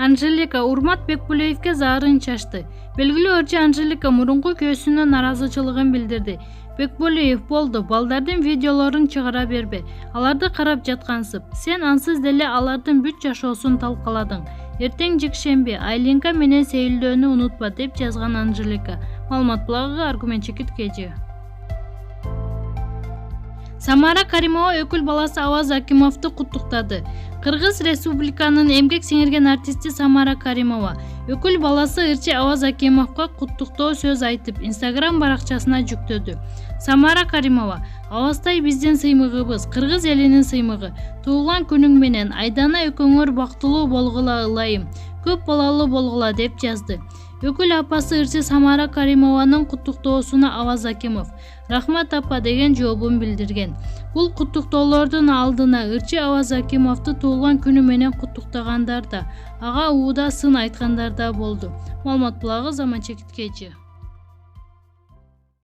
Анжелика Урмат Бекболиевге Заарын Чачты. Белгилүү ырчы Анжелика мурунку күйөөсүнө наразычылыгын билдирди. Бекболиев болду, балдардын видеолорун чыгара бербе. Аларды карап жаткансып. Сен ансыз деле алардын бүт жашоосун талкаладың. Эртең жекшемби, Айлинка менен сейилдөөнү унутпа деп жазган Анжелика. Маалымат блогу аргумент чекит кежи. Самара Каримова өкүл баласы Аваз Акимовты куттуктады. Кыргыз Республиканын эмгек сиңирген артисти Самара Каримова өкүл баласы ырчы Аваз Акимовго куттуктоо сөз айтып, Instagram баракчасына жүктөдү. Самара Каримова: "Авазтай биздин сыймыгыбыз, кыргыз элинин сыймыгы. Туулган күнүң менен Айдана экөөңөр бактылуу болгула ылайым. Көп балалуу болгула" деп жазды. Өкүл апасы ырчы Самара Каримованын куттуктоосуна Аваз Акимов "Рахмат апа" деген жообун билдирген. Бул куттуктоолордун алдына ырчы Аваз Акимовду туулган күнү менен куттуктагандар да, ага ууда сын айткандар да болду. Маалымат блогу заман чекиткечи.